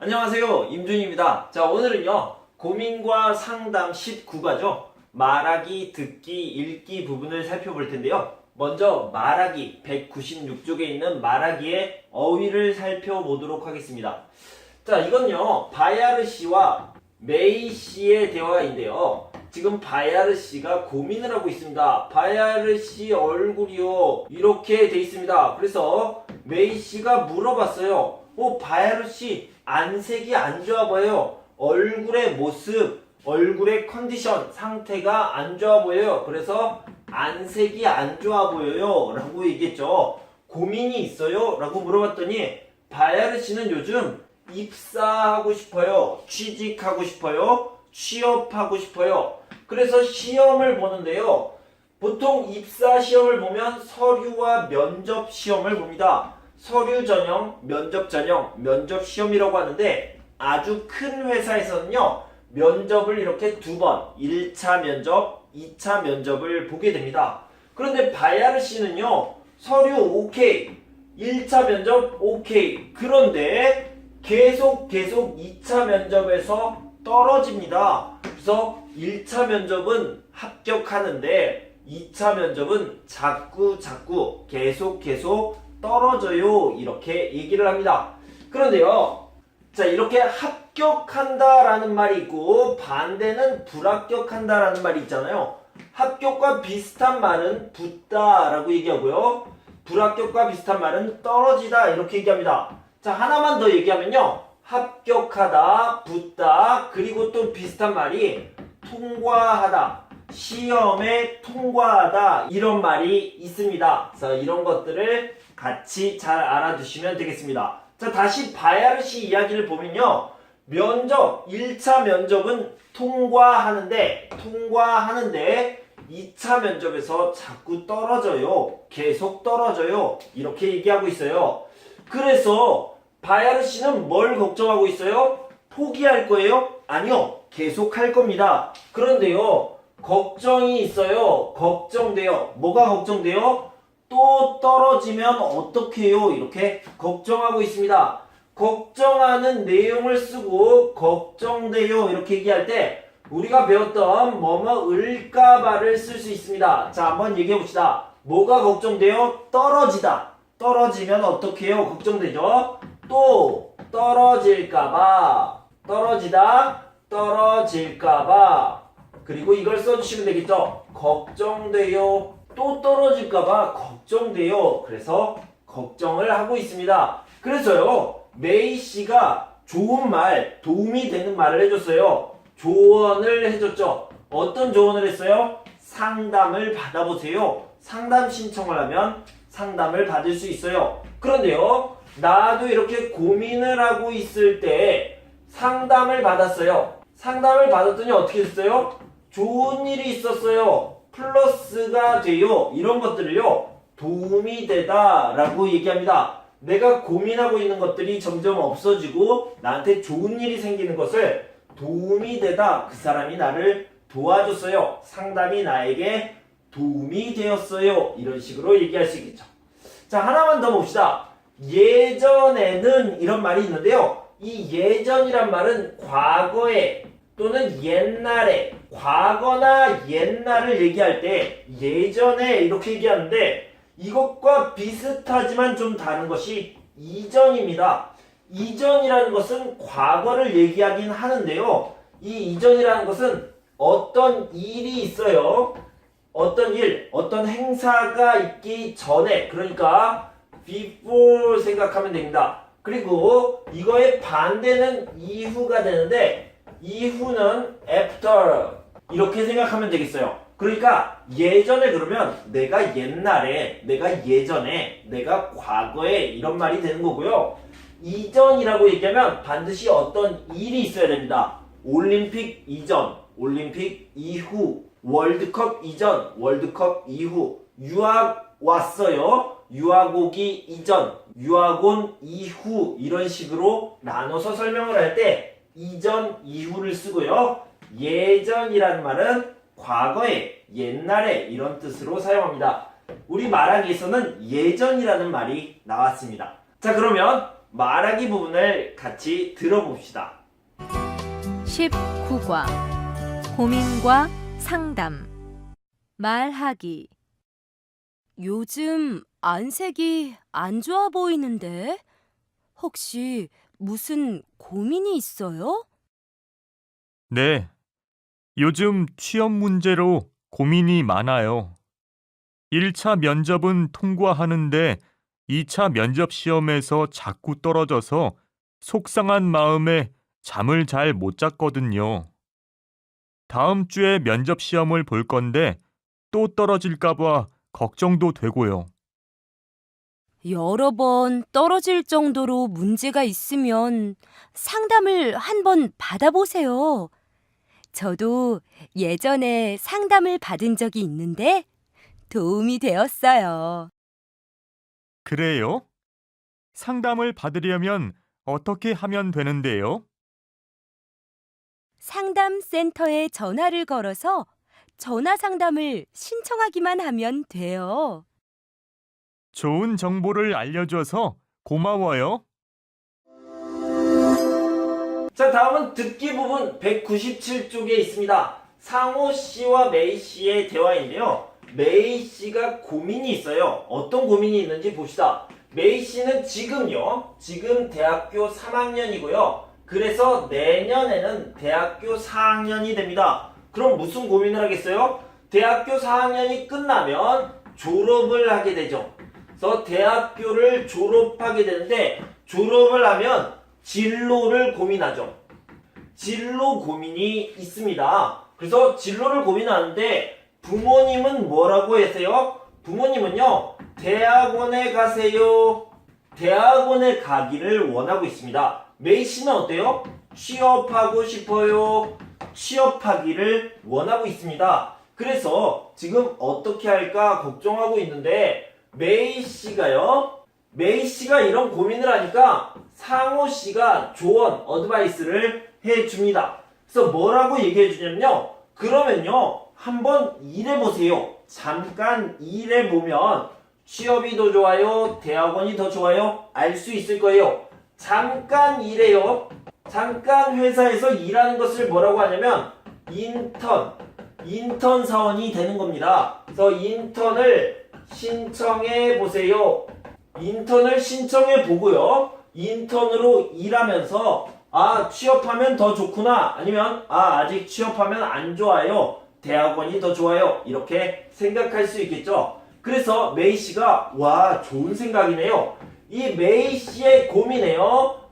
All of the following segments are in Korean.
안녕하세요, 임준입니다. 자, 오늘은요 고민과 상담 19과죠. 말하기, 듣기, 읽기 부분을 살펴볼 텐데요. 먼저 말하기 196쪽에 있는 말하기의 어휘를 살펴보도록 하겠습니다. 자, 이건요 바야르 씨와 메이 씨의 대화인데요. 지금 바야르 씨가 고민을 하고 있습니다. 바야르 씨 얼굴이요 이렇게 돼 있습니다. 그래서 메이 씨가 물어봤어요. 바야르 씨 안색이 안 좋아 보여요. 얼굴의 모습, 얼굴의 컨디션, 상태가 안 좋아 보여요. 그래서 안색이 안 좋아 보여요 라고 얘기했죠. 고민이 있어요? 라고 물어봤더니 바야르 씨는 요즘 입사하고 싶어요. 취직하고 싶어요. 취업하고 싶어요. 그래서 시험을 보는데요. 보통 입사 시험을 보면 서류와 면접 시험을 봅니다. 서류 전형, 면접 전형, 면접 시험이라고 하는데 아주 큰 회사에서는요. 면접을 이렇게 두 번, 1차 면접, 2차 면접을 보게 됩니다. 그런데 바야르 씨는요. 서류 오케이, 1차 면접 오케이. 그런데 계속 2차 면접에서 떨어집니다. 그래서 1차 면접은 합격하는데 2차 면접은 자꾸 계속 떨어져요. 이렇게 얘기를 합니다. 그런데요. 자, 이렇게 합격한다라는 말이 있고 반대는 불합격한다라는 말이 있잖아요. 합격과 비슷한 말은 붙다라고 얘기하고요. 불합격과 비슷한 말은 떨어지다 이렇게 얘기합니다. 자, 하나만 더 얘기하면요. 합격하다, 붙다, 그리고 또 비슷한 말이 통과하다, 시험에 통과하다 이런 말이 있습니다. 그래서 이런 것들을 같이 잘 알아두시면 되겠습니다. 자, 다시 바야르 씨 이야기를 보면요. 면접, 1차 면접은 통과하는데 2차 면접에서 자꾸 떨어져요. 계속 떨어져요. 이렇게 얘기하고 있어요. 그래서 바야르 씨는 뭘 걱정하고 있어요? 포기할 거예요? 아니요. 계속 할 겁니다. 그런데요. 걱정이 있어요. 걱정돼요. 뭐가 걱정돼요? 또 떨어지면 어떡해요? 이렇게 걱정하고 있습니다. 걱정하는 내용을 쓰고 걱정돼요. 이렇게 얘기할 때 우리가 배웠던 뭐뭐을까봐를 쓸 수 있습니다. 자, 한번 얘기해 봅시다. 뭐가 걱정돼요? 떨어지다. 떨어지면 어떡해요? 걱정되죠? 또 떨어질까봐. 떨어지다. 떨어질까봐. 그리고 이걸 써주시면 되겠죠? 걱정돼요. 또 떨어질까봐 걱정돼요. 그래서 걱정을 하고 있습니다. 그래서요, 메이 씨가 좋은 말, 도움이 되는 말을 해줬어요. 조언을 해줬죠. 어떤 조언을 했어요? 상담을 받아보세요. 상담 신청을 하면 상담을 받을 수 있어요. 그런데요, 나도 이렇게 고민을 하고 있을 때 상담을 받았어요. 상담을 받았더니 어떻게 됐어요? 좋은 일이 있었어요. 플러스가 돼요. 이런 것들을요, 도움이 되다 라고 얘기합니다. 내가 고민하고 있는 것들이 점점 없어지고 나한테 좋은 일이 생기는 것을 도움이 되다. 그 사람이 나를 도와줬어요. 상담이 나에게 도움이 되었어요. 이런 식으로 얘기할 수 있겠죠. 자, 하나만 더 봅시다. 예전에는 이런 말이 있는데요. 이 예전이란 말은 과거에 또는 옛날에, 과거나 옛날을 얘기할 때 예전에 이렇게 얘기하는데 이것과 비슷하지만 좀 다른 것이 이전입니다. 이전이라는 것은 과거를 얘기하긴 하는데요. 이 이전이라는 것은 어떤 일이 있어요. 어떤 일, 어떤 행사가 있기 전에, 그러니까 before 생각하면 됩니다. 그리고 이거의 반대는 이후가 되는데 이후는 after 이렇게 생각하면 되겠어요. 그러니까 예전에 그러면 내가 옛날에, 내가 예전에, 내가 과거에 이런 말이 되는 거고요. 이전이라고 얘기하면 반드시 어떤 일이 있어야 됩니다. 올림픽 이전, 올림픽 이후, 월드컵 이전, 월드컵 이후, 유학 왔어요. 유학 오기 이전, 유학 온 이후 이런 식으로 나눠서 설명을 할 때 이전, 이후를 쓰고요. 예전이라는 말은 과거에, 옛날에 이런 뜻으로 사용합니다. 우리 말하기에서는 예전이라는 말이 나왔습니다. 자, 그러면 말하기 부분을 같이 들어봅시다. 19과 고민과 상담. 말하기. 요즘 안색이 안 좋아 보이는데 혹시 무슨 고민이 있어요? 네, 요즘 취업 문제로 고민이 많아요. 1차 면접은 통과하는데 2차 면접 시험에서 자꾸 떨어져서 속상한 마음에 잠을 잘 못 잤거든요. 다음 주에 면접 시험을 볼 건데 또 떨어질까 봐 걱정도 되고요. 여러 번 떨어질 정도로 문제가 있으면 상담을 한번 받아보세요. 저도 예전에 상담을 받은 적이 있는데 도움이 되었어요. 그래요? 상담을 받으려면 어떻게 하면 되는데요? 상담센터에 전화를 걸어서 전화 상담을 신청하기만 하면 돼요. 좋은 정보를 알려줘서 고마워요. 자, 다음은 듣기 부분 197쪽에 있습니다. 상호 씨와 메이 씨의 대화인데요. 메이 씨가 고민이 있어요. 어떤 고민이 있는지 봅시다. 메이 씨는 지금 대학교 3학년이고요. 그래서 내년에는 대학교 4학년이 됩니다. 그럼 무슨 고민을 하겠어요? 대학교 4학년이 끝나면 졸업을 하게 되죠. 그래서 대학교를 졸업하게 되는데 졸업을 하면 진로를 고민하죠. 진로 고민이 있습니다. 그래서 진로를 고민하는데 부모님은 뭐라고 하세요? 부모님은요, 대학원에 가세요. 대학원에 가기를 원하고 있습니다. 메이 씨는 어때요? 취업하고 싶어요. 취업하기를 원하고 있습니다. 그래서 지금 어떻게 할까 걱정하고 있는데 메이 씨가 이런 고민을 하니까 상호 씨가 조언, 어드바이스를 해줍니다. 그래서 뭐라고 얘기해 주냐면요. 그러면요, 한번 일해보세요. 잠깐 일해보면 취업이 더 좋아요? 대학원이 더 좋아요? 알 수 있을 거예요. 잠깐 일해요. 잠깐 회사에서 일하는 것을 뭐라고 하냐면 인턴 사원이 되는 겁니다. 그래서 인턴을 신청해 보세요. 인턴을 신청해 보고요. 인턴으로 일하면서 취업하면 더 좋구나. 아니면 아직 취업하면 안 좋아요. 대학원이 더 좋아요. 이렇게 생각할 수 있겠죠. 그래서 메이 씨가 좋은 생각이네요. 이 메이 씨의 고민에요.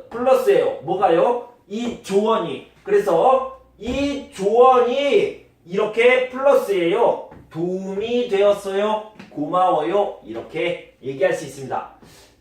플러스예요. 뭐가요? 이 조언이. 그래서 이 조언이 이렇게 플러스예요. 도움이 되었어요. 고마워요. 이렇게 얘기할 수 있습니다.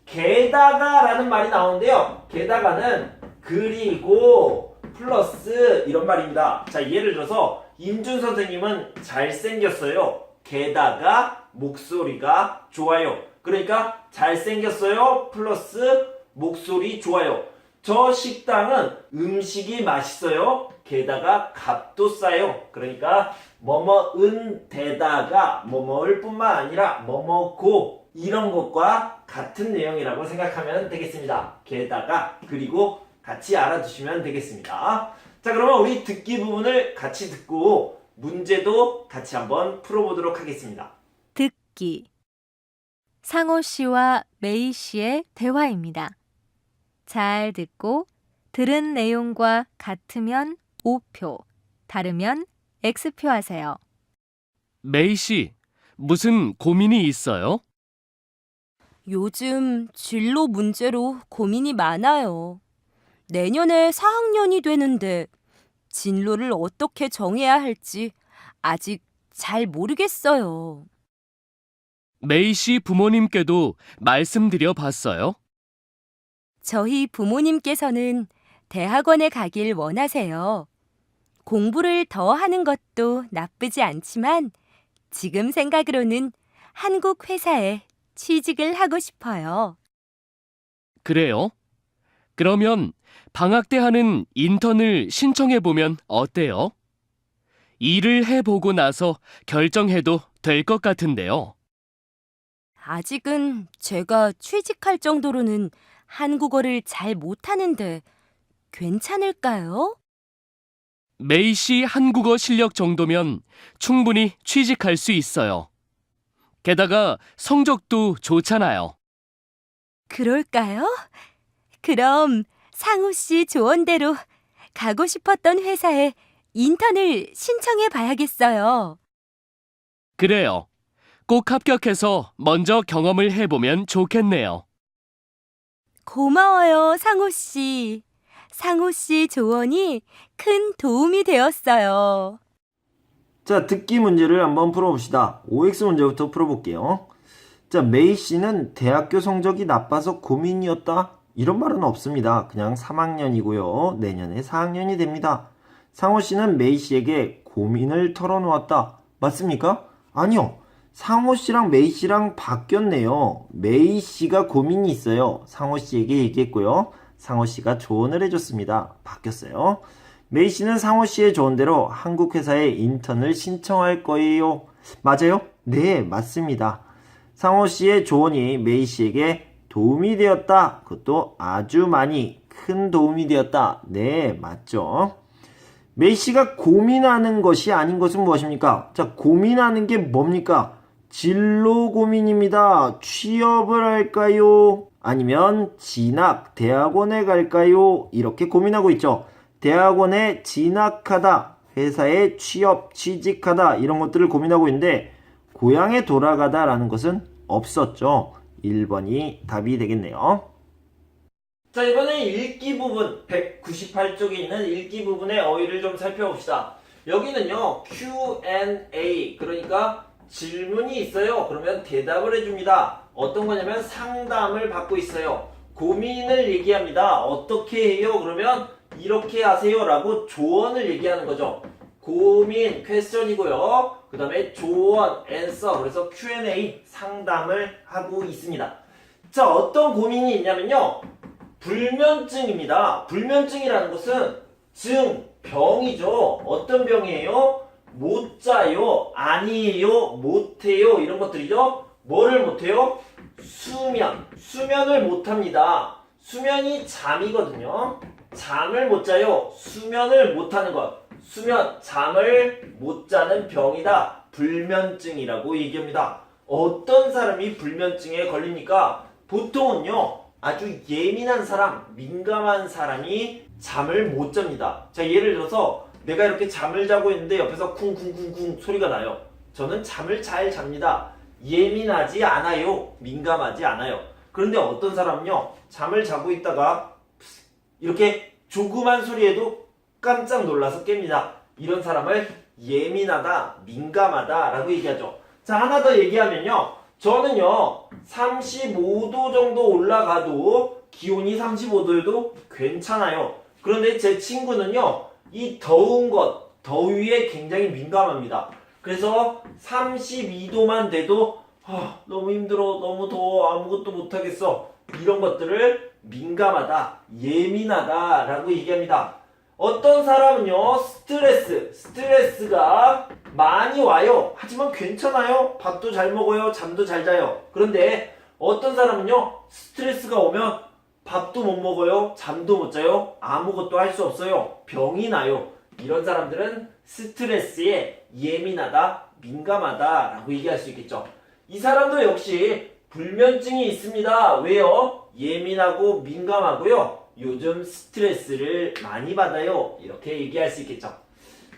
게다가 라는 말이 나오는데요. 게다가는 그리고 플러스 이런 말입니다. 자, 예를 들어서 임준 선생님은 잘생겼어요. 게다가 목소리가 좋아요. 그러니까 잘생겼어요. 플러스 목소리 좋아요. 저 식당은 음식이 맛있어요. 게다가 값도 싸요. 그러니까 뭐뭐은 데다가 뭐뭐을 뿐만 아니라 뭐뭐고 이런 것과 같은 내용이라고 생각하면 되겠습니다. 게다가 그리고 같이 알아두시면 되겠습니다. 자, 그러면 우리 듣기 부분을 같이 듣고 문제도 같이 한번 풀어보도록 하겠습니다. 듣기. 상호 씨와 메이 씨의 대화입니다. 잘 듣고 들은 내용과 같으면 O표, 다르면 X표 하세요. 메이 씨, 무슨 고민이 있어요? 요즘 진로 문제로 고민이 많아요. 내년에 4학년이 되는데 진로를 어떻게 정해야 할지 아직 잘 모르겠어요. 메이 씨 부모님께도 말씀드려 봤어요? 저희 부모님께서는 대학원에 가길 원하세요. 공부를 더 하는 것도 나쁘지 않지만 지금 생각으로는 한국 회사에 취직을 하고 싶어요. 그래요? 그러면 방학 때 하는 인턴을 신청해 보면 어때요? 일을 해보고 나서 결정해도 될 것 같은데요. 아직은 제가 취직할 정도로는 한국어를 잘 못하는데 괜찮을까요? 메이 씨 한국어 실력 정도면 충분히 취직할 수 있어요. 게다가 성적도 좋잖아요. 그럴까요? 그럼 상우 씨 조언대로 가고 싶었던 회사에 인턴을 신청해 봐야겠어요. 그래요. 꼭 합격해서 먼저 경험을 해보면 좋겠네요. 고마워요, 상우 씨. 상우 씨 조언이 큰 도움이 되었어요. 자, 듣기 문제를 한번 풀어봅시다. OX 문제부터 풀어볼게요. 자, 메이 씨는 대학교 성적이 나빠서 고민이었다. 이런 말은 없습니다. 그냥 3학년이고요. 내년에 4학년이 됩니다. 상호 씨는 메이 씨에게 고민을 털어놓았다. 맞습니까? 아니요. 상호 씨랑 메이 씨랑 바뀌었네요. 메이 씨가 고민이 있어요. 상호 씨에게 얘기했고요. 상호 씨가 조언을 해줬습니다. 바뀌었어요. 메이 씨는 상호 씨의 조언대로 한국 회사에 인턴을 신청할 거예요. 맞아요? 네, 맞습니다. 상호 씨의 조언이 메이 씨에게 도움이 되었다. 그것도 아주 많이 큰 도움이 되었다. 네, 맞죠. 메이 씨가 고민하는 것이 아닌 것은 무엇입니까? 자, 고민하는 게 뭡니까? 진로 고민입니다. 취업을 할까요? 아니면 진학, 대학원에 갈까요? 이렇게 고민하고 있죠. 대학원에 진학하다, 회사에 취업, 취직하다 이런 것들을 고민하고 있는데 고향에 돌아가다 라는 것은 없었죠. 1번이 답이 되겠네요. 자, 이번에 읽기 부분 198쪽에 있는 읽기 부분의 어휘를 좀 살펴봅시다. 여기는요 Q&A, 그러니까 질문이 있어요. 그러면 대답을 해줍니다. 어떤 거냐면 상담을 받고 있어요. 고민을 얘기합니다. 어떻게 해요? 그러면 이렇게 하세요 라고 조언을 얘기하는 거죠. 고민, 퀘스천이고요. 그 다음에 조언, 앤서, 그래서 Q&A, 상담을 하고 있습니다. 자, 어떤 고민이 있냐면요. 불면증입니다. 불면증이라는 것은 병이죠. 어떤 병이에요? 못 자요, 아니에요, 못해요 이런 것들이죠. 뭐를 못해요? 수면을 못합니다. 수면이 잠이거든요. 잠을 못 자요. 수면을 못하는 것. 잠을 못 자는 병이다. 불면증이라고 얘기합니다. 어떤 사람이 불면증에 걸립니까? 보통은요, 아주 예민한 사람, 민감한 사람이 잠을 못 잡니다. 자, 예를 들어서 내가 이렇게 잠을 자고 있는데 옆에서 쿵쿵쿵쿵 소리가 나요. 저는 잠을 잘 잡니다. 예민하지 않아요. 민감하지 않아요. 그런데 어떤 사람은요, 잠을 자고 있다가 이렇게 조그만 소리에도 깜짝 놀라서 깹니다. 이런 사람을 예민하다, 민감하다 라고 얘기하죠. 자, 하나 더 얘기하면요. 저는요 35도 정도 올라가도 기온이 35도여도 괜찮아요. 그런데 제 친구는요 이 더운 것, 더위에 굉장히 민감합니다. 그래서 32도만 돼도 너무 힘들어, 너무 더워, 아무것도 못하겠어, 이런 것들을 민감하다, 예민하다 라고 얘기합니다. 어떤 사람은요 스트레스가 많이 와요. 하지만 괜찮아요. 밥도 잘 먹어요. 잠도 잘 자요. 그런데 어떤 사람은요 스트레스가 오면 밥도 못 먹어요. 잠도 못 자요. 아무것도 할 수 없어요. 병이 나요. 이런 사람들은 스트레스에 예민하다, 민감하다 라고 얘기할 수 있겠죠. 이 사람도 역시 불면증이 있습니다. 왜요? 예민하고 민감하고요. 요즘 스트레스를 많이 받아요. 이렇게 얘기할 수 있겠죠.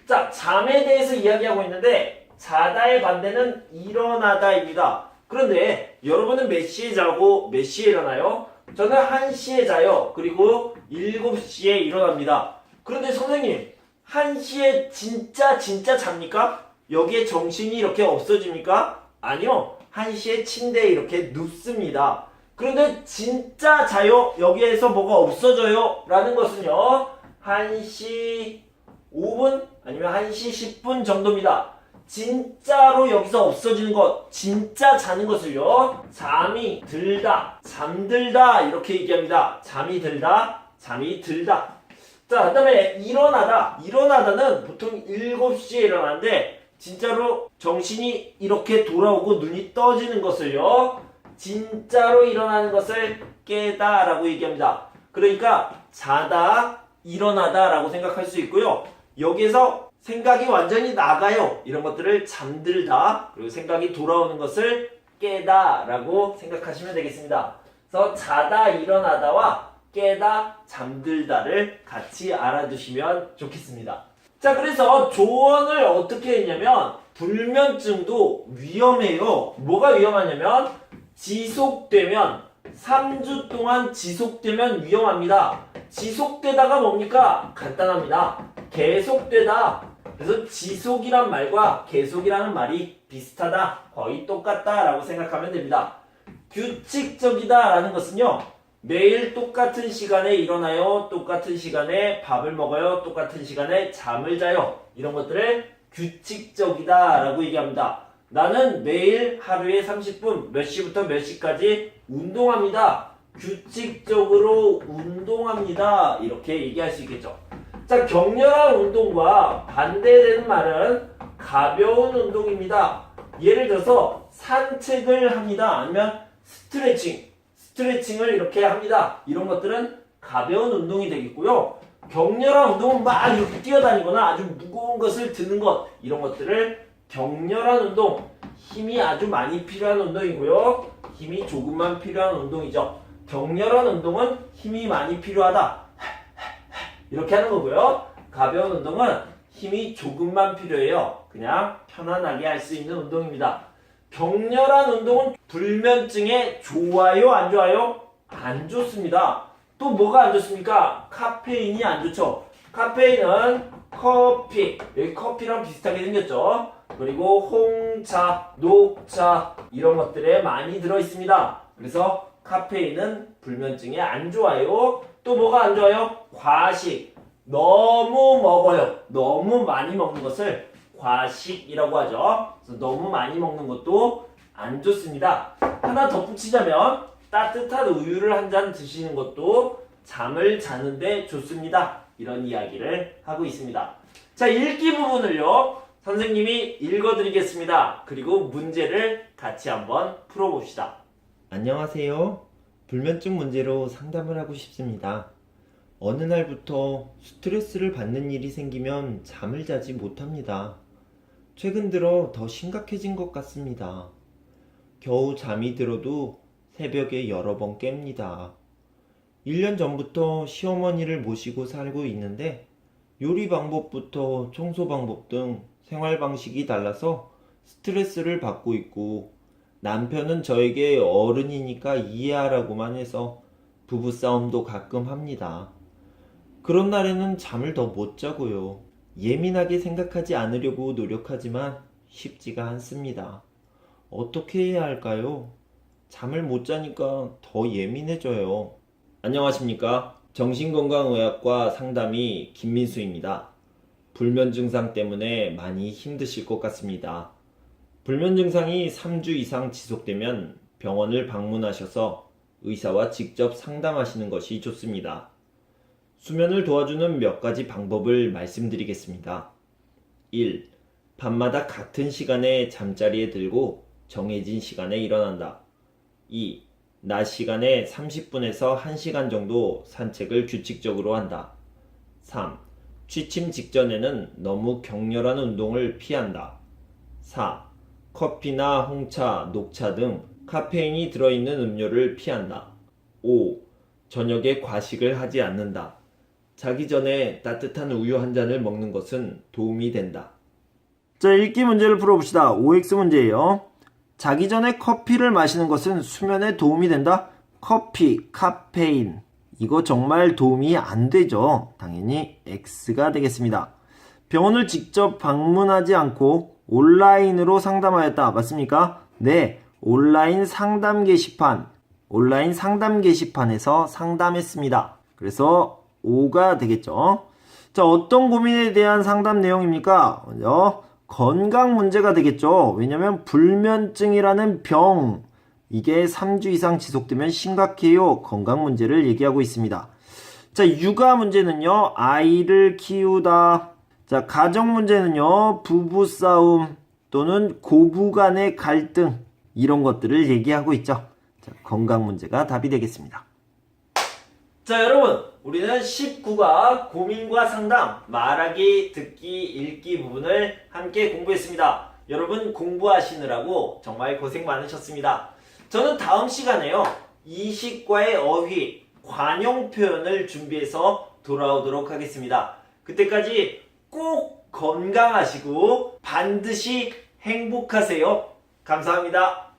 자, 잠에 대해서 이야기하고 있는데 자다의 반대는 일어나다입니다. 그런데 여러분은 몇 시에 자고 몇 시에 일어나요? 저는 1시에 자요. 그리고 7시에 일어납니다. 그런데 선생님, 1시에 진짜 잡니까? 여기에 정신이 이렇게 없어집니까? 아니요. 1시에 침대에 이렇게 눕습니다. 그런데 진짜 자요? 여기에서 뭐가 없어져요? 라는 것은요 1시 5분 아니면 1시 10분 정도입니다. 진짜로 여기서 없어지는 것, 진짜 자는 것을요 잠이 들다, 잠들다 이렇게 얘기합니다. 잠이 들다, 잠이 들다. 자, 그 다음에 일어나다는 보통 7시에 일어나는데 진짜로 정신이 이렇게 돌아오고 눈이 떠지는 것을요 진짜로 일어나는 것을 깨다 라고 얘기합니다. 그러니까 자다, 일어나다 라고 생각할 수 있고요. 여기에서 생각이 완전히 나가요. 이런 것들을 잠들다, 그리고 생각이 돌아오는 것을 깨다 라고 생각하시면 되겠습니다. 그래서 자다, 일어나다와 깨다, 잠들다를 같이 알아두시면 좋겠습니다. 자, 그래서 조언을 어떻게 했냐면 불면증도 위험해요. 뭐가 위험하냐면 지속되면 3주 동안 지속되면 위험합니다. 지속되다가 뭡니까? 간단합니다. 계속되다. 그래서 지속이란 말과 계속이라는 말이 비슷하다, 거의 똑같다 라고 생각하면 됩니다. 규칙적이다 라는 것은요, 매일 똑같은 시간에 일어나요, 똑같은 시간에 밥을 먹어요, 똑같은 시간에 잠을 자요, 이런 것들을 규칙적이다 라고 얘기합니다. 나는 매일 하루에 30분 몇 시부터 몇 시까지 운동합니다. 규칙적으로 운동합니다. 이렇게 얘기할 수 있겠죠. 자, 격렬한 운동과 반대되는 말은 가벼운 운동입니다. 예를 들어서 산책을 합니다. 아니면 스트레칭을 이렇게 합니다. 이런 것들은 가벼운 운동이 되겠고요. 격렬한 운동은 막 이렇게 뛰어다니거나 아주 무거운 것을 드는 것, 이런 것들을 격렬한 운동, 힘이 아주 많이 필요한 운동이고요. 힘이 조금만 필요한 운동이죠. 격렬한 운동은 힘이 많이 필요하다, 이렇게 하는 거고요. 가벼운 운동은 힘이 조금만 필요해요. 그냥 편안하게 할 수 있는 운동입니다. 격렬한 운동은 불면증에 좋아요, 안 좋아요? 안 좋습니다. 또 뭐가 안 좋습니까? 카페인이 안 좋죠. 카페인은 커피, 여기 커피랑 비슷하게 생겼죠. 그리고 홍차, 녹차, 이런 것들에 많이 들어있습니다. 그래서 카페인은 불면증에 안 좋아요. 또 뭐가 안 좋아요? 과식. 너무 먹어요. 너무 많이 먹는 것을 과식이라고 하죠. 그래서 너무 많이 먹는 것도 안 좋습니다. 하나 덧붙이자면 따뜻한 우유를 한 잔 드시는 것도 잠을 자는데 좋습니다. 이런 이야기를 하고 있습니다. 자, 읽기 부분을요, 선생님이 읽어드리겠습니다. 그리고 문제를 같이 한번 풀어봅시다. 안녕하세요. 불면증 문제로 상담을 하고 싶습니다. 어느 날부터 스트레스를 받는 일이 생기면 잠을 자지 못합니다. 최근 들어 더 심각해진 것 같습니다. 겨우 잠이 들어도 새벽에 여러 번 깹니다. 1년 전부터 시어머니를 모시고 살고 있는데 요리 방법부터 청소 방법 등 생활 방식이 달라서 스트레스를 받고 있고, 남편은 저에게 어른이니까 이해하라고만 해서 부부싸움도 가끔 합니다. 그런 날에는 잠을 더 못 자고요. 예민하게 생각하지 않으려고 노력하지만 쉽지가 않습니다. 어떻게 해야 할까요? 잠을 못 자니까 더 예민해져요. 안녕하십니까? 정신건강의학과 상담의 김민수입니다. 불면 증상 때문에 많이 힘드실 것 같습니다. 불면 증상이 3주 이상 지속되면 병원을 방문하셔서 의사와 직접 상담하시는 것이 좋습니다. 수면을 도와주는 몇 가지 방법을 말씀드리겠습니다. 1. 밤마다 같은 시간에 잠자리에 들고 정해진 시간에 일어난다. 2. 낮 시간에 30분에서 1시간 정도 산책을 규칙적으로 한다. 3. 취침 직전에는 너무 격렬한 운동을 피한다. 4. 커피나 홍차, 녹차 등 카페인이 들어있는 음료를 피한다. 5. 저녁에 과식을 하지 않는다. 자기 전에 따뜻한 우유 한 잔을 먹는 것은 도움이 된다. 자, 읽기 문제를 풀어봅시다. OX 문제예요. 자기 전에 커피를 마시는 것은 수면에 도움이 된다? 커피, 카페인. 이거 정말 도움이 안 되죠. 당연히 X가 되겠습니다. 병원을 직접 방문하지 않고 온라인으로 상담하였다. 맞습니까? 네. 온라인 상담 게시판에서 상담했습니다. 그래서 O가 되겠죠. 자, 어떤 고민에 대한 상담 내용입니까? 먼저 건강 문제가 되겠죠. 왜냐면 불면증이라는 병, 이게 3주 이상 지속되면 심각해요. 건강 문제를 얘기하고 있습니다. 자, 육아 문제는요, 아이를 키우다. 자, 가정 문제는요, 부부싸움 또는 고부 간의 갈등, 이런 것들을 얘기하고 있죠. 자, 건강 문제가 답이 되겠습니다. 자, 여러분, 우리는 19과 고민과 상담, 말하기, 듣기, 읽기 부분을 함께 공부했습니다. 여러분 공부하시느라고 정말 고생 많으셨습니다. 저는 다음 시간에요, 20과의 어휘, 관용 표현을 준비해서 돌아오도록 하겠습니다. 그때까지 꼭 건강하시고 반드시 행복하세요. 감사합니다.